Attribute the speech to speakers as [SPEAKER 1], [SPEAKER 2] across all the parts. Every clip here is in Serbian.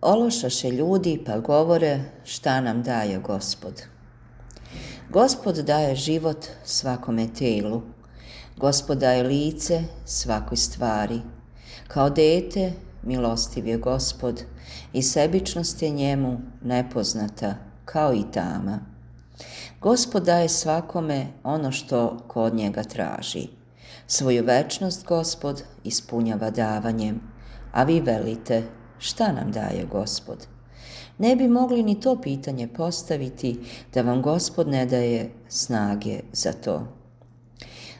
[SPEAKER 1] Ološaše ljudi pa govore šta nam daje Gospod. Gospod daje život svakome telu. Gospod daje lice svakoj stvari. Kao dete milostiv je Gospod i sebičnost je njemu nepoznata kao i tama. Gospod daje svakome ono što kod njega traži. Svoju večnost Gospod ispunjava davanjem, a vi velite šta nam daje Gospod. Ne bi mogli ni to pitanje postaviti da vam Gospod ne daje snage za to.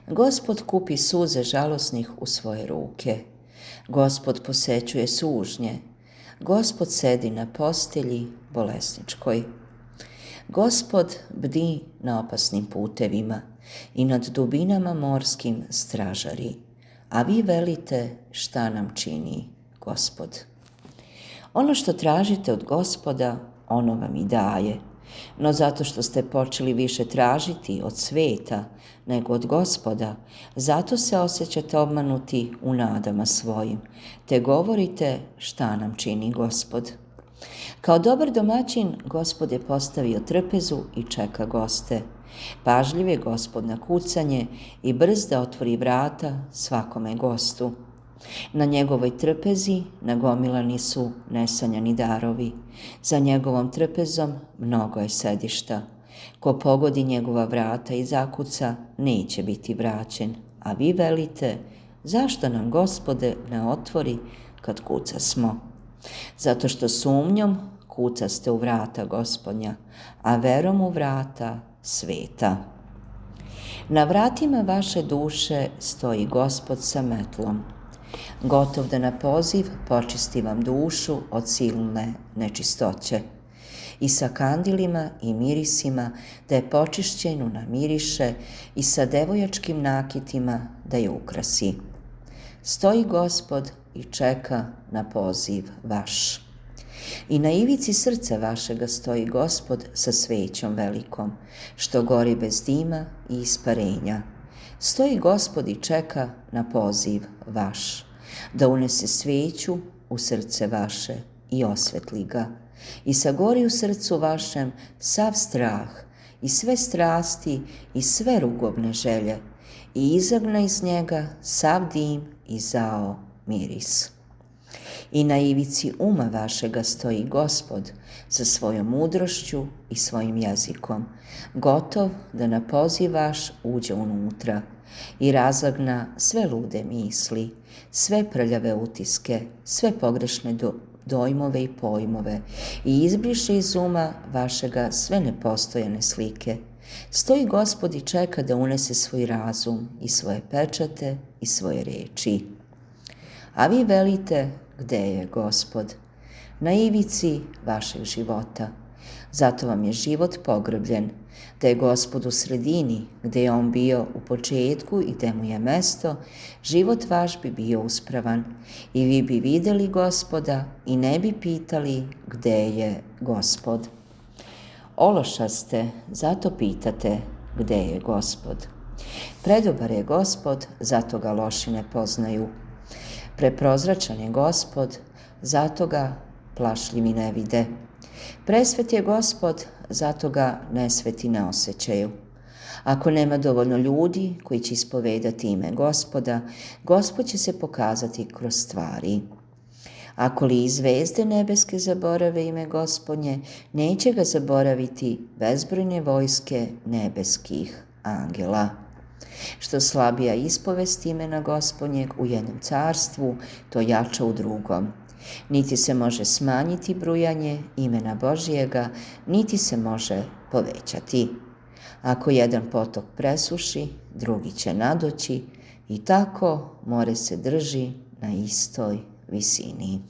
[SPEAKER 1] Gospod kupi suze žalosnih u svoje ruke. Gospod posećuje sužnje. Gospod sedi na postelji bolesničkoj. Gospod bdi na opasnim putevima i nad dubinama morskim stražari, a vi velite šta nam čini Gospod. Ono što tražite od Gospoda, ono vam i daje, no zato što ste počeli više tražiti od sveta nego od Gospoda, zato se osjećate obmanuti u nadama svojim, te govorite šta nam čini Gospod. Kao dobar domaćin, Gospod je postavio trpezu i čeka goste. Pažljiv je Gospod na kucanje i brz da otvori vrata svakome gostu. Na njegovoj trpezi nagomilani su nesanjani darovi. Za njegovom trpezom mnogo je sedišta. Ko pogodi njegova vrata i zakuca, neće biti vraćen. A vi velite, zašto nam Gospode ne otvori kad kuca smo? Zato što sumnjom kucaste u vrata Gospodnja, a verom u vrata sveta. Na vratima vaše duše stoji Gospod sa metlom, gotov da na poziv počisti vam dušu od silne nečistoće i sa kandilima i mirisima da je počišćenu namiriše i sa devojačkim nakitima da je ukrasi. Stoji Gospod i čeka na poziv vaš. I na ivici srca vašega stoji Gospod sa svećom velikom, što gori bez dima i isparenja. Stoji Gospod i čeka na poziv vaš, da unese sveću u srce vaše i osvetli ga. I sagori u srcu vašem sav strah i sve strasti i sve rugobne želje i izagna iz njega sav dim i zao miris. I na ivici uma vašega stoji Gospod sa svojom mudrošću i svojim jezikom, gotov da na poziv vaš uđe unutra i razagna sve lude misli, sve prljave utiske, sve pogrešne dojmove i pojmove i izbriše iz uma vašega sve nepostojane slike. Stoji Gospod i čeka da unese svoj razum i svoje pečate i svoje reči. A vi velite, gde je Gospod? Na ivici vašeg života. Zato vam je život pogrbljen, da je Gospod u sredini, gde je on bio u početku i gde mu je mesto, život vaš bi bio uspravan i vi bi videli Gospoda i ne bi pitali gde je Gospod. Ološa ste, zato pitate gde je Gospod. Predobar je Gospod, zato ga loši ne poznaju. Preprozračan je Gospod, zato ga plašljivi ne vide. Presvet je Gospod, zato ga nesveti ne osjećaju. Ako nema dovoljno ljudi koji će ispovedati ime Gospoda, Gospod će se pokazati kroz stvari. Ako li i zvezde nebeske zaborave ime Gospodnje, neće ga zaboraviti bezbrojne vojske nebeskih angela. Što slabija ispovest imena Gospodnjeg u jednom carstvu, to jača u drugom. Niti se može smanjiti brujanje imena Božijega, niti se može povećati. Ako jedan potok presuši, drugi će nadoći i tako more se drži na istoj visini.